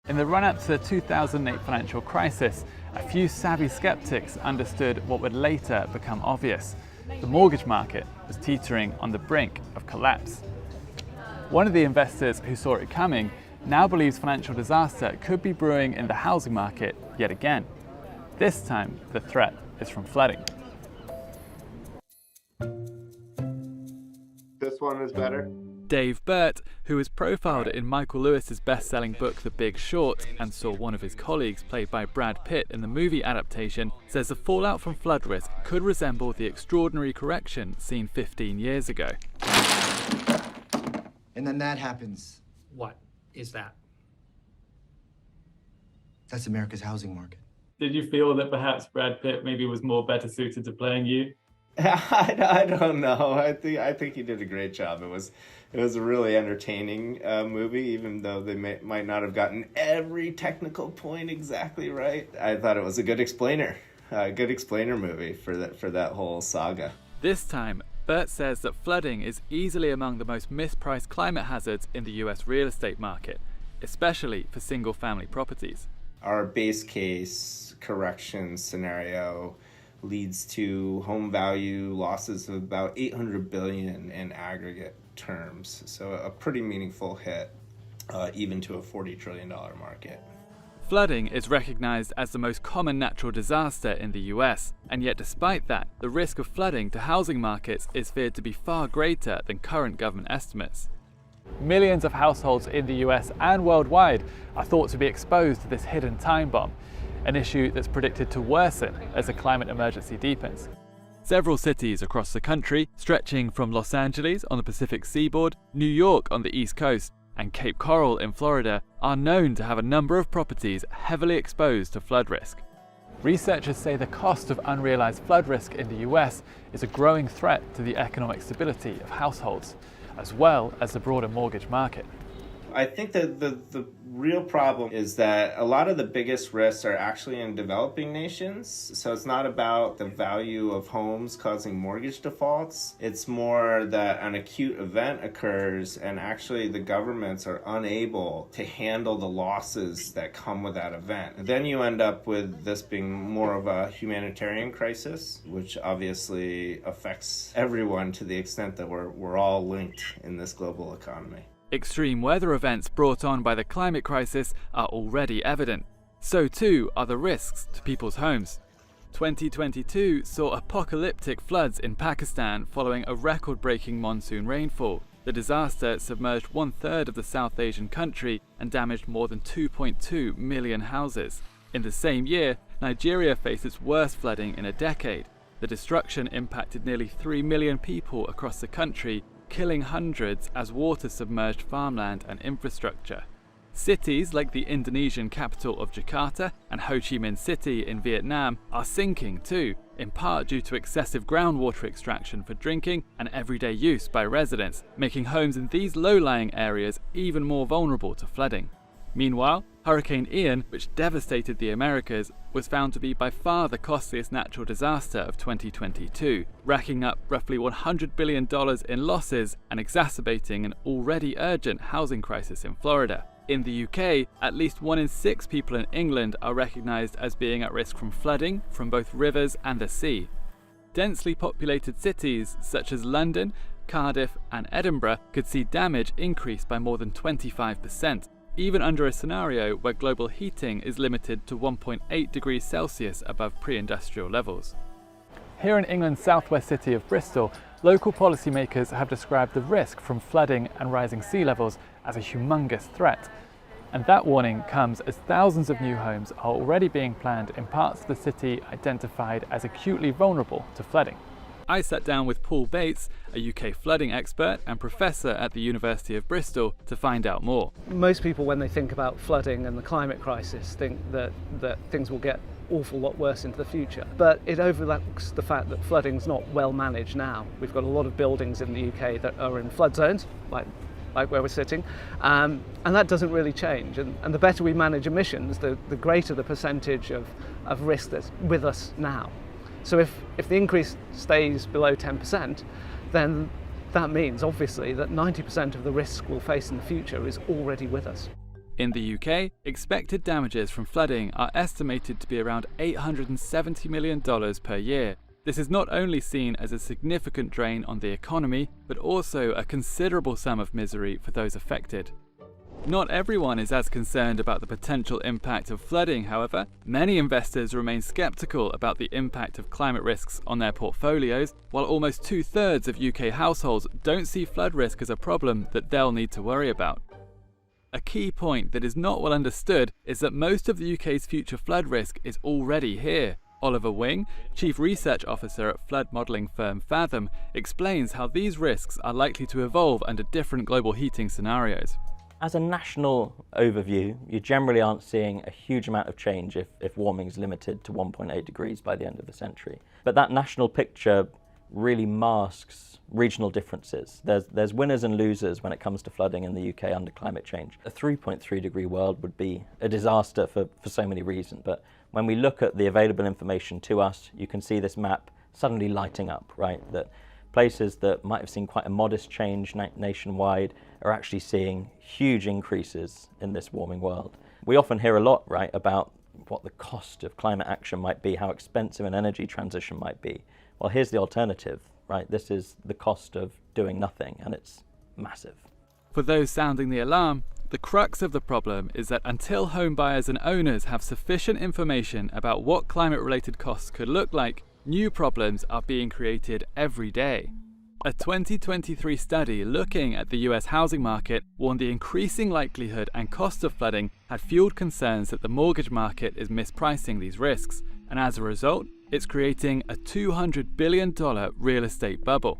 In the run-up to the 2008 financial crisis, a few savvy skeptics understood what would later become obvious. The mortgage market was teetering on the brink of collapse. One of the investors who saw it coming now believes financial disaster could be brewing in the housing market yet again. This time, the threat is from flooding. This one is better. Dave Burt, who was profiled in Michael Lewis's best-selling book The Big Short and saw one of his colleagues played by Brad Pitt in the movie adaptation, says the fallout from flood risk could resemble the extraordinary correction seen 15 years ago. And then that happens. What is that? That's America's housing market. Did you feel that perhaps Brad Pitt maybe was more better suited to playing you? I don't know. I think he did a great job. It was a really entertaining movie, even though they might not have gotten every technical point exactly right. I thought it was a good explainer movie for that whole saga. This time, Burt says that flooding is easily among the most mispriced climate hazards in the US real estate market, especially for single-family properties. Our base case correction scenario leads to home value losses of about $800 billion in aggregate terms. So a pretty meaningful hit, even to a $40 trillion market. Flooding is recognized as the most common natural disaster in the US, and yet despite that, the risk of flooding to housing markets is feared to be far greater than current government estimates. Millions of households in the US and worldwide are thought to be exposed to this hidden time bomb, an issue that's predicted to worsen as the climate emergency deepens. Several cities across the country, stretching from Los Angeles on the Pacific seaboard, New York on the East Coast, and Cape Coral in Florida, are known to have a number of properties heavily exposed to flood risk. Researchers say the cost of unrealized flood risk in the US is a growing threat to the economic stability of households, as well as the broader mortgage market. I think that the real problem is that a lot of the biggest risks are actually in developing nations. So it's not about the value of homes causing mortgage defaults. It's more that an acute event occurs and actually the governments are unable to handle the losses that come with that event. Then you end up with this being more of a humanitarian crisis, which obviously affects everyone to the extent that we're all linked in this global economy. Extreme weather events brought on by the climate crisis are already evident. So too are the risks to people's homes. 2022 saw apocalyptic floods in Pakistan following a record-breaking monsoon rainfall. The disaster submerged 1/3 of the South Asian country and damaged more than 2.2 million houses. In the same year, Nigeria faced its worst flooding in a decade. The destruction impacted nearly 3 million people across the country, killing hundreds as water submerged farmland and infrastructure. Cities like the Indonesian capital of Jakarta and Ho Chi Minh City in Vietnam are sinking too, in part due to excessive groundwater extraction for drinking and everyday use by residents, making homes in these low-lying areas even more vulnerable to flooding. Meanwhile, Hurricane Ian, which devastated the Americas, was found to be by far the costliest natural disaster of 2022, racking up roughly $100 billion in losses and exacerbating an already urgent housing crisis in Florida. In the UK, at least 1 in 6 people in England are recognised as being at risk from flooding from both rivers and the sea. Densely populated cities such as London, Cardiff and Edinburgh could see damage increase by more than 25%. Even under a scenario where global heating is limited to 1.8 degrees Celsius above pre-industrial levels. Here in England's southwest city of Bristol, local policymakers have described the risk from flooding and rising sea levels as a humongous threat. And that warning comes as thousands of new homes are already being planned in parts of the city identified as acutely vulnerable to flooding. I sat down with Paul Bates, a UK flooding expert and professor at the University of Bristol, to find out more. Most people, when they think about flooding and the climate crisis, think that things will get an awful lot worse into the future. But it overlooks the fact that flooding's not well managed now. We've got a lot of buildings in the UK that are in flood zones, like where we're sitting, and that doesn't really change. And the better we manage emissions, the greater the percentage of risk that's with us now. So if the increase stays below 10%, then that means obviously that 90% of the risk we'll face in the future is already with us. In the UK, expected damages from flooding are estimated to be around $870 million per year. This is not only seen as a significant drain on the economy, but also a considerable sum of misery for those affected. Not everyone is as concerned about the potential impact of flooding, however. Many investors remain sceptical about the impact of climate risks on their portfolios, while almost 2/3 of UK households don't see flood risk as a problem that they'll need to worry about. A key point that is not well understood is that most of the UK's future flood risk is already here. Oliver Wing, Chief Research Officer at flood modelling firm Fathom, explains how these risks are likely to evolve under different global heating scenarios. As a national overview, you generally aren't seeing a huge amount of change if warming is limited to 1.8 degrees by the end of the century. But that national picture really masks regional differences. There's winners and losers when it comes to flooding in the UK under climate change. A 3.3 degree world would be a disaster for so many reasons, but when we look at the available information to us, you can see this map suddenly lighting up, right? That places that might have seen quite a modest change nationwide are actually seeing huge increases in this warming world. We often hear a lot, right, about what the cost of climate action might be, how expensive an energy transition might be. Well, here's the alternative, right? This is the cost of doing nothing, and it's massive. For those sounding the alarm, the crux of the problem is that until home buyers and owners have sufficient information about what climate-related costs could look like, new problems are being created every day. A 2023 study looking at the US housing market warned the increasing likelihood and cost of flooding had fueled concerns that the mortgage market is mispricing these risks, and as a result, it's creating a $200 billion real estate bubble.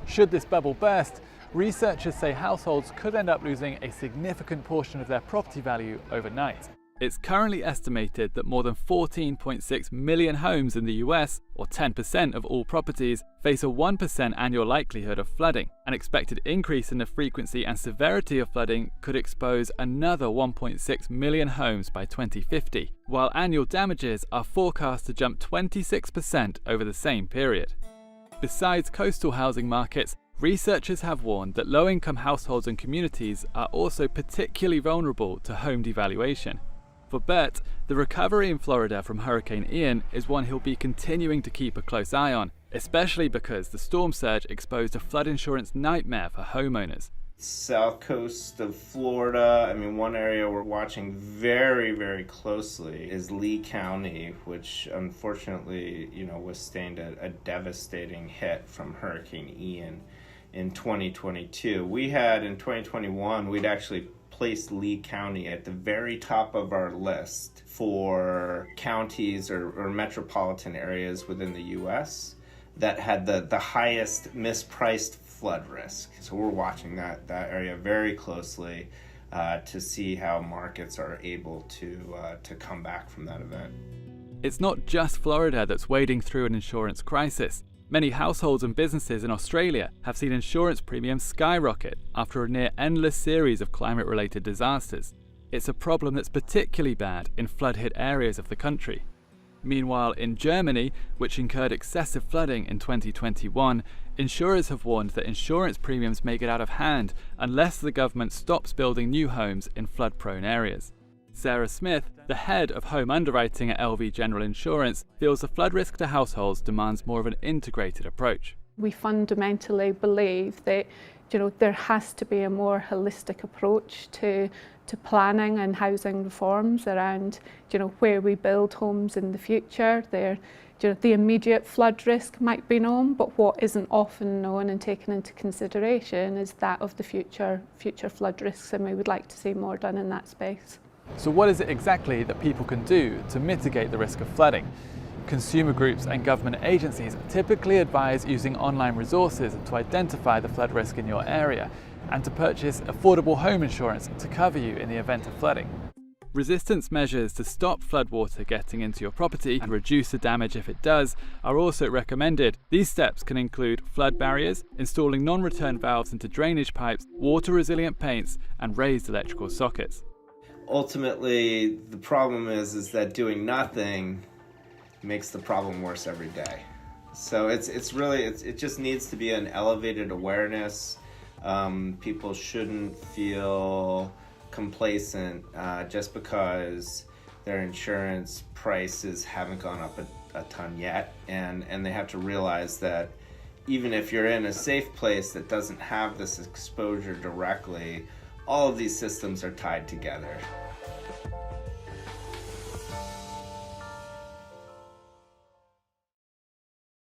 Should this bubble burst, researchers say households could end up losing a significant portion of their property value overnight. It's currently estimated that more than 14.6 million homes in the US, or 10% of all properties, face a 1% annual likelihood of flooding. An expected increase in the frequency and severity of flooding could expose another 1.6 million homes by 2050, while annual damages are forecast to jump 26% over the same period. Besides coastal housing markets, researchers have warned that low-income households and communities are also particularly vulnerable to home devaluation. For Bert, the recovery in Florida from Hurricane Ian is one he'll be continuing to keep a close eye on, especially because the storm surge exposed a flood insurance nightmare for homeowners. South coast of Florida, one area we're watching very, very closely is Lee County, which unfortunately, withstood a devastating hit from Hurricane Ian in 2022. We had in 2021, we'd actually placed Lee County at the very top of our list for counties or metropolitan areas within the U.S. that had the highest mispriced flood risk. So we're watching that area very closely to see how markets are able to come back from that event. It's not just Florida that's wading through an insurance crisis. Many households and businesses in Australia have seen insurance premiums skyrocket after a near-endless series of climate-related disasters. It's a problem that's particularly bad in flood-hit areas of the country. Meanwhile, in Germany, which incurred excessive flooding in 2021, insurers have warned that insurance premiums may get out of hand unless the government stops building new homes in flood-prone areas. Sarah Smith, the head of home underwriting at LV General Insurance, feels the flood risk to households demands more of an integrated approach. We fundamentally believe that there has to be a more holistic approach to planning and housing reforms around where we build homes in the future. The immediate flood risk might be known, but what isn't often known and taken into consideration is that of the future flood risks, and we would like to see more done in that space. So what is it exactly that people can do to mitigate the risk of flooding? Consumer groups and government agencies typically advise using online resources to identify the flood risk in your area and to purchase affordable home insurance to cover you in the event of flooding. Resistance measures to stop floodwater getting into your property and reduce the damage if it does are also recommended. These steps can include flood barriers, installing non-return valves into drainage pipes, water-resilient paints, and raised electrical sockets. Ultimately, the problem is that doing nothing makes the problem worse every day. So it just needs to be an elevated awareness. People shouldn't feel complacent just because their insurance prices haven't gone up a ton yet, and they have to realize that even if you're in a safe place that doesn't have this exposure directly, all of these systems are tied together.